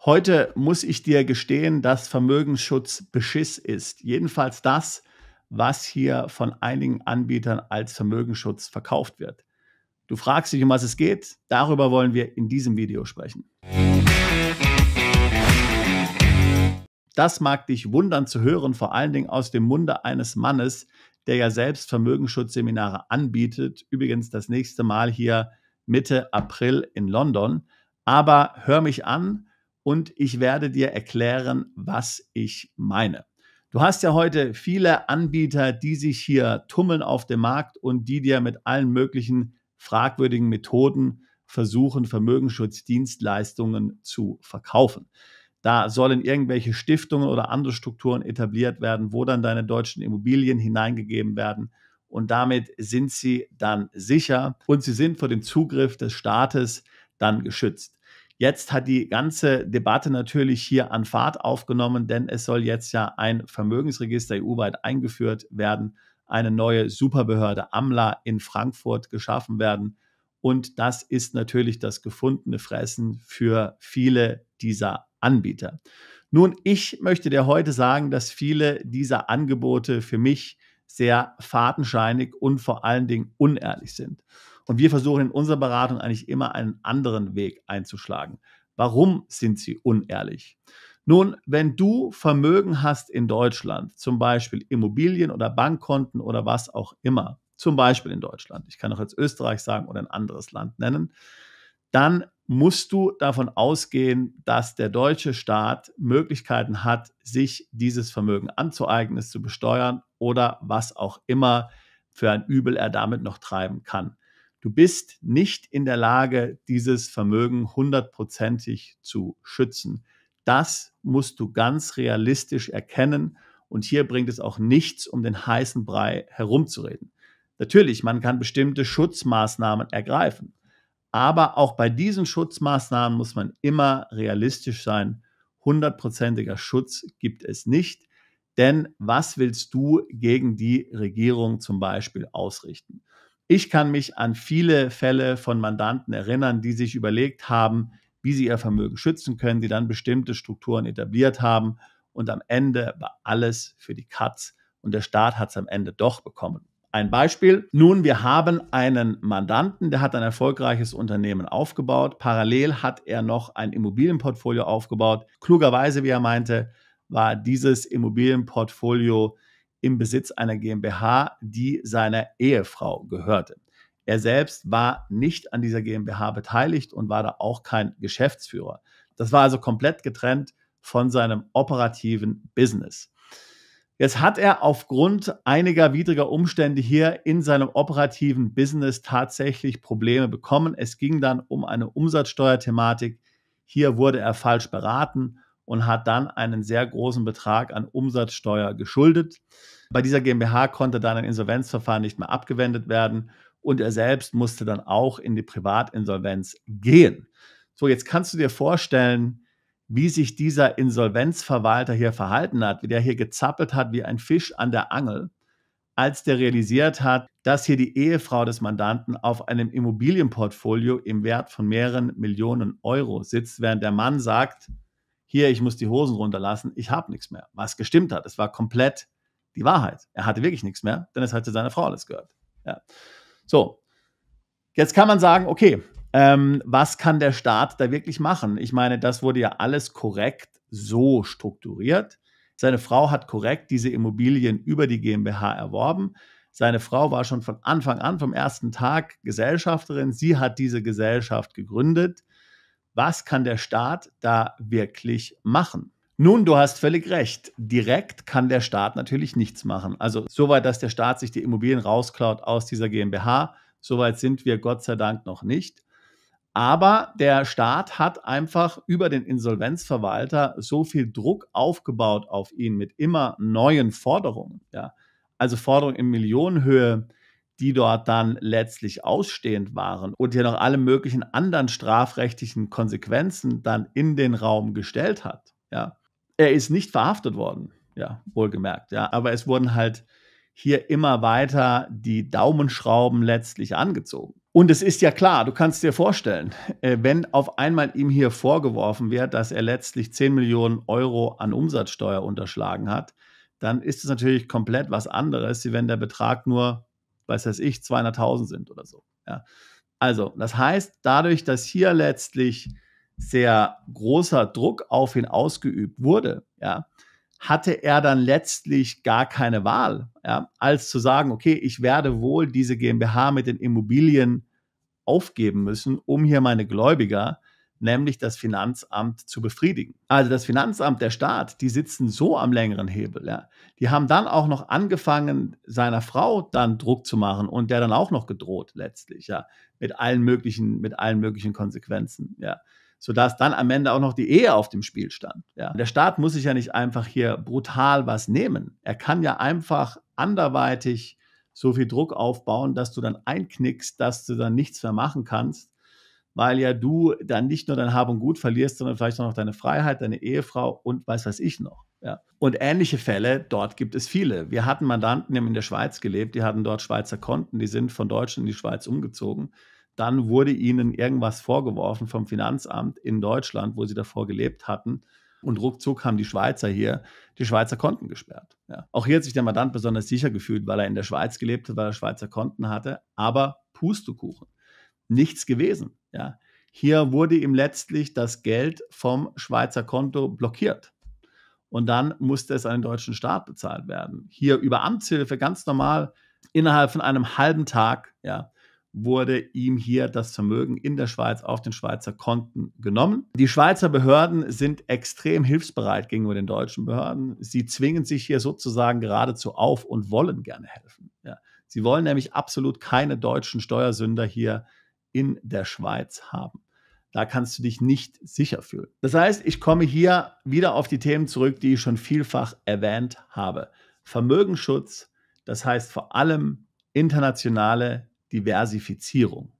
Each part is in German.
Heute muss ich dir gestehen, dass Vermögensschutz Beschiss ist. Jedenfalls das, was hier von einigen Anbietern als Vermögensschutz verkauft wird. Du fragst dich, um was es geht? Darüber wollen wir in diesem Video sprechen. Das mag dich wundern zu hören, vor allen Dingen aus dem Munde eines Mannes, der ja selbst Vermögensschutzseminare anbietet. Übrigens das nächste Mal hier Mitte April in London. Aber hör mich an und ich werde dir erklären, was ich meine. Du hast ja heute viele Anbieter, die sich hier tummeln auf dem Markt und die dir mit allen möglichen fragwürdigen Methoden versuchen, Vermögensschutzddienstleistungen zu verkaufen. Da sollen irgendwelche Stiftungen oder andere Strukturen etabliert werden, wo dann deine deutschen Immobilien hineingegeben werden. Und damit sind sie dann sicher und sie sind vor dem Zugriff des Staates dann geschützt. Jetzt hat die ganze Debatte natürlich hier an Fahrt aufgenommen, denn es soll jetzt ja ein Vermögensregister EU-weit eingeführt werden, eine neue Superbehörde AMLA in Frankfurt geschaffen werden. Und das ist natürlich das gefundene Fressen für viele dieser Anbieter. Nun, ich möchte dir heute sagen, dass viele dieser Angebote für mich sehr fadenscheinig und vor allen Dingen unehrlich sind. Und wir versuchen in unserer Beratung eigentlich immer einen anderen Weg einzuschlagen. Warum sind sie unehrlich? Nun, wenn du Vermögen hast in Deutschland, zum Beispiel Immobilien oder Bankkonten oder was auch immer, zum Beispiel in Deutschland, ich kann auch jetzt Österreich sagen oder ein anderes Land nennen, dann musst du davon ausgehen, dass der deutsche Staat Möglichkeiten hat, sich dieses Vermögen anzueignen, es zu besteuern oder was auch immer für ein Übel er damit noch treiben kann. Du bist nicht in der Lage, dieses Vermögen hundertprozentig zu schützen. Das musst du ganz realistisch erkennen und hier bringt es auch nichts, um den heißen Brei herumzureden. Natürlich, man kann bestimmte Schutzmaßnahmen ergreifen. Aber auch bei diesen Schutzmaßnahmen muss man immer realistisch sein. Hundertprozentiger Schutz gibt es nicht. Denn was willst du gegen die Regierung zum Beispiel ausrichten? Ich kann mich an viele Fälle von Mandanten erinnern, die sich überlegt haben, wie sie ihr Vermögen schützen können, die dann bestimmte Strukturen etabliert haben und am Ende war alles für die Katz und der Staat hat es am Ende doch bekommen. Ein Beispiel. Nun, wir haben einen Mandanten, der hat ein erfolgreiches Unternehmen aufgebaut. Parallel hat er noch ein Immobilienportfolio aufgebaut. Klugerweise, wie er meinte, war dieses Immobilienportfolio im Besitz einer GmbH, die seiner Ehefrau gehörte. Er selbst war nicht an dieser GmbH beteiligt und war da auch kein Geschäftsführer. Das war also komplett getrennt von seinem operativen Business. Jetzt hat er aufgrund einiger widriger Umstände hier in seinem operativen Business tatsächlich Probleme bekommen. Es ging dann um eine Umsatzsteuerthematik. Hier wurde er falsch beraten und hat dann einen sehr großen Betrag an Umsatzsteuer geschuldet. Bei dieser GmbH konnte dann ein Insolvenzverfahren nicht mehr abgewendet werden und er selbst musste dann auch in die Privatinsolvenz gehen. So, jetzt kannst du dir vorstellen, wie sich dieser Insolvenzverwalter hier verhalten hat, wie der hier gezappelt hat wie ein Fisch an der Angel, als der realisiert hat, dass hier die Ehefrau des Mandanten auf einem Immobilienportfolio im Wert von mehreren Millionen Euro sitzt, während der Mann sagt, hier, ich muss die Hosen runterlassen, ich habe nichts mehr. Was gestimmt hat, es war komplett die Wahrheit. Er hatte wirklich nichts mehr, denn es hatte seiner Frau alles gehört. Ja. So, jetzt kann man sagen, okay, was kann der Staat da wirklich machen? Ich meine, das wurde ja alles korrekt so strukturiert. Seine Frau hat korrekt diese Immobilien über die GmbH erworben. Seine Frau war schon von Anfang an, vom ersten Tag Gesellschafterin. Sie hat diese Gesellschaft gegründet. Was kann der Staat da wirklich machen? Nun, du hast völlig recht. Direkt kann der Staat natürlich nichts machen. Also soweit, dass der Staat sich die Immobilien rausklaut aus dieser GmbH, soweit sind wir Gott sei Dank noch nicht. Aber der Staat hat einfach über den Insolvenzverwalter so viel Druck aufgebaut auf ihn mit immer neuen Forderungen. Ja? Also Forderungen in Millionenhöhe, die dort dann letztlich ausstehend waren und hier noch alle möglichen anderen strafrechtlichen Konsequenzen dann in den Raum gestellt hat. Ja? Er ist nicht verhaftet worden, ja, wohlgemerkt. Ja? Aber es wurden halt hier immer weiter die Daumenschrauben letztlich angezogen. Und es ist ja klar, du kannst dir vorstellen, wenn auf einmal ihm hier vorgeworfen wird, dass er letztlich 10 Millionen Euro an Umsatzsteuer unterschlagen hat, dann ist es natürlich komplett was anderes, wie wenn der Betrag nur, was weiß ich, 200.000 sind oder so. Ja. Also, das heißt, dadurch, dass hier letztlich sehr großer Druck auf ihn ausgeübt wurde, ja, hatte er dann letztlich gar keine Wahl, ja, als zu sagen, okay, ich werde wohl diese GmbH mit den Immobilien aufgeben müssen, um hier meine Gläubiger, nämlich das Finanzamt, zu befriedigen. Also das Finanzamt, der Staat, die sitzen so am längeren Hebel. Ja. Die haben dann auch noch angefangen, seiner Frau dann Druck zu machen und der dann auch noch gedroht letztlich, ja, mit allen möglichen Konsequenzen, ja, sodass dann am Ende auch noch die Ehe auf dem Spiel stand. Ja. Der Staat muss sich ja nicht einfach hier brutal was nehmen. Er kann ja einfach anderweitig so viel Druck aufbauen, dass du dann einknickst, dass du dann nichts mehr machen kannst, weil ja du dann nicht nur dein Hab und Gut verlierst, sondern vielleicht auch noch deine Freiheit, deine Ehefrau und weiß ich noch. Ja. Und ähnliche Fälle, dort gibt es viele. Wir hatten Mandanten, die haben in der Schweiz gelebt, die hatten dort Schweizer Konten, die sind von Deutschland in die Schweiz umgezogen. Dann wurde ihnen irgendwas vorgeworfen vom Finanzamt in Deutschland, wo sie davor gelebt hatten. Und ruckzuck haben die Schweizer hier die Schweizer Konten gesperrt. Ja. Auch hier hat sich der Mandant besonders sicher gefühlt, weil er in der Schweiz gelebt hat, weil er Schweizer Konten hatte. Aber Pustekuchen, nichts gewesen. Ja. Hier wurde ihm letztlich das Geld vom Schweizer Konto blockiert. Und dann musste es an den deutschen Staat bezahlt werden. Hier über Amtshilfe ganz normal innerhalb von einem halben Tag, ja, wurde ihm hier das Vermögen in der Schweiz auf den Schweizer Konten genommen. Die Schweizer Behörden sind extrem hilfsbereit gegenüber den deutschen Behörden. Sie zwingen sich hier sozusagen geradezu auf und wollen gerne helfen. Ja. Sie wollen nämlich absolut keine deutschen Steuersünder hier in der Schweiz haben. Da kannst du dich nicht sicher fühlen. Das heißt, ich komme hier wieder auf die Themen zurück, die ich schon vielfach erwähnt habe. Vermögensschutz, das heißt vor allem internationale Diversifizierung.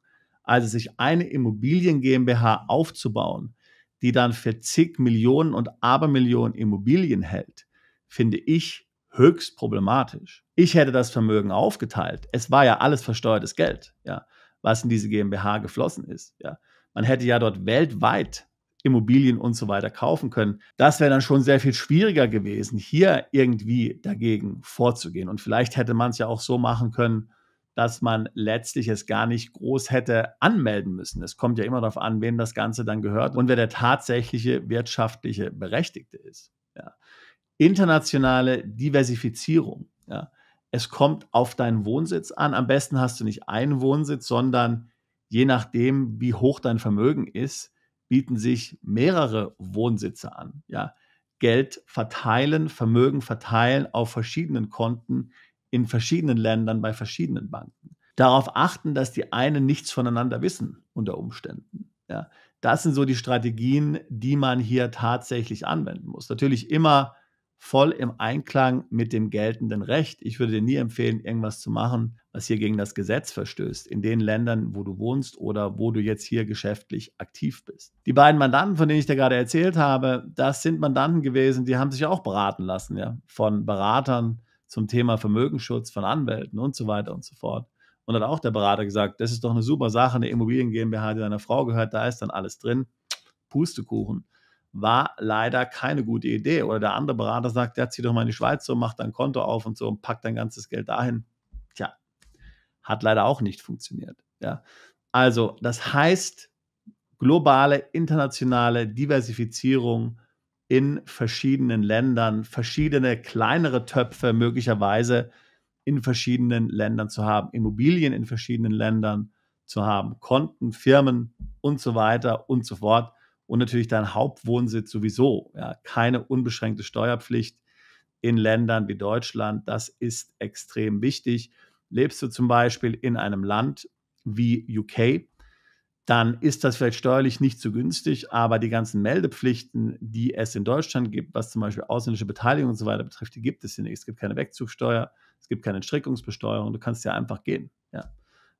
Also sich eine Immobilien GmbH aufzubauen, die dann für zig Millionen und Abermillionen Immobilien hält, finde ich höchst problematisch. Ich hätte das Vermögen aufgeteilt. Es war ja alles versteuertes Geld, ja, was in diese GmbH geflossen ist. Ja. Man hätte ja dort weltweit Immobilien und so weiter kaufen können. Das wäre dann schon sehr viel schwieriger gewesen, hier irgendwie dagegen vorzugehen. Und vielleicht hätte man es ja auch so machen können, dass man letztlich es gar nicht groß hätte anmelden müssen. Es kommt ja immer darauf an, wem das Ganze dann gehört und wer der tatsächliche wirtschaftliche Berechtigte ist. Ja. Internationale Diversifizierung. Ja. Es kommt auf deinen Wohnsitz an. Am besten hast du nicht einen Wohnsitz, sondern je nachdem, wie hoch dein Vermögen ist, bieten sich mehrere Wohnsitze an. Ja. Geld verteilen, Vermögen verteilen auf verschiedenen Konten in verschiedenen Ländern bei verschiedenen Banken. Darauf achten, dass die einen nichts voneinander wissen unter Umständen. Ja. Das sind so die Strategien, die man hier tatsächlich anwenden muss. Natürlich immer voll im Einklang mit dem geltenden Recht. Ich würde dir nie empfehlen, irgendwas zu machen, was hier gegen das Gesetz verstößt, in den Ländern, wo du wohnst oder wo du jetzt hier geschäftlich aktiv bist. Die beiden Mandanten, von denen ich dir gerade erzählt habe, das sind Mandanten gewesen, die haben sich auch beraten lassen, ja, von Beratern zum Thema Vermögensschutz, von Anwälten und so weiter und so fort. Und hat auch der Berater gesagt, das ist doch eine super Sache, eine Immobilien GmbH, die deiner Frau gehört, da ist dann alles drin. Pustekuchen. War leider keine gute Idee. Oder der andere Berater sagt, ja, zieh doch mal in die Schweiz so, mach dein Konto auf und so und pack dein ganzes Geld dahin. Tja, hat leider auch nicht funktioniert. Ja. Also, das heißt, globale, internationale Diversifizierung in verschiedenen Ländern, verschiedene kleinere Töpfe möglicherweise in verschiedenen Ländern zu haben, Immobilien in verschiedenen Ländern zu haben, Konten, Firmen und so weiter und so fort. Und natürlich dein Hauptwohnsitz sowieso. Ja, keine unbeschränkte Steuerpflicht in Ländern wie Deutschland. Das ist extrem wichtig. Lebst du zum Beispiel in einem Land wie UK, dann ist das vielleicht steuerlich nicht so günstig, aber die ganzen Meldepflichten, die es in Deutschland gibt, was zum Beispiel ausländische Beteiligung und so weiter betrifft, die gibt es hier nicht. Es gibt keine Wegzugsteuer, es gibt keine Entstrickungsbesteuerung, du kannst ja einfach gehen, ja,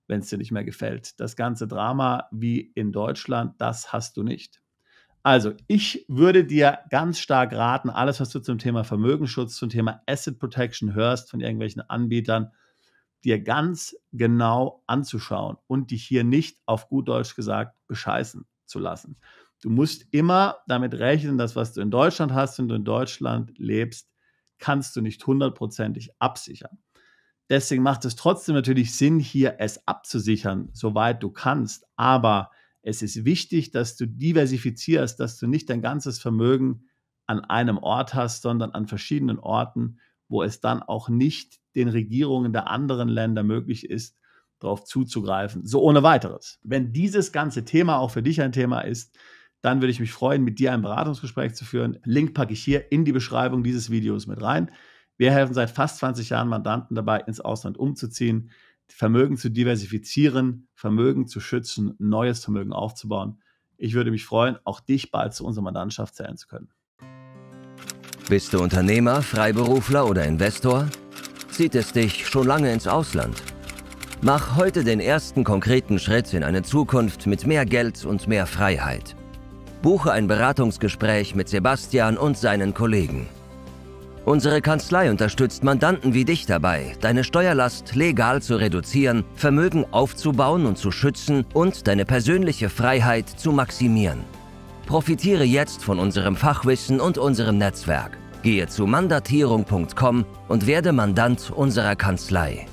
wenn es dir nicht mehr gefällt. Das ganze Drama wie in Deutschland, das hast du nicht. Also, ich würde dir ganz stark raten, alles, was du zum Thema Vermögensschutz, zum Thema Asset Protection hörst von irgendwelchen Anbietern, dir ganz genau anzuschauen und dich hier nicht, auf gut Deutsch gesagt, bescheißen zu lassen. Du musst immer damit rechnen, dass was du in Deutschland hast und du in Deutschland lebst, kannst du nicht 100%ig absichern. Deswegen macht es trotzdem natürlich Sinn, hier es abzusichern, soweit du kannst. Aber es ist wichtig, dass du diversifizierst, dass du nicht dein ganzes Vermögen an einem Ort hast, sondern an verschiedenen Orten, wo es dann auch nicht den Regierungen der anderen Länder möglich ist, darauf zuzugreifen. So ohne weiteres. Wenn dieses ganze Thema auch für dich ein Thema ist, dann würde ich mich freuen, mit dir ein Beratungsgespräch zu führen. Link packe ich hier in die Beschreibung dieses Videos mit rein. Wir helfen seit fast 20 Jahren Mandanten dabei, ins Ausland umzuziehen, Vermögen zu diversifizieren, Vermögen zu schützen, neues Vermögen aufzubauen. Ich würde mich freuen, auch dich bald zu unserer Mandantschaft zählen zu können. Bist du Unternehmer, Freiberufler oder Investor? Zieht es dich schon lange ins Ausland? Mach heute den ersten konkreten Schritt in eine Zukunft mit mehr Geld und mehr Freiheit. Buche ein Beratungsgespräch mit Sebastian und seinen Kollegen. Unsere Kanzlei unterstützt Mandanten wie dich dabei, deine Steuerlast legal zu reduzieren, Vermögen aufzubauen und zu schützen und deine persönliche Freiheit zu maximieren. Profitiere jetzt von unserem Fachwissen und unserem Netzwerk. Gehe zu mandatierung.com und werde Mandant unserer Kanzlei.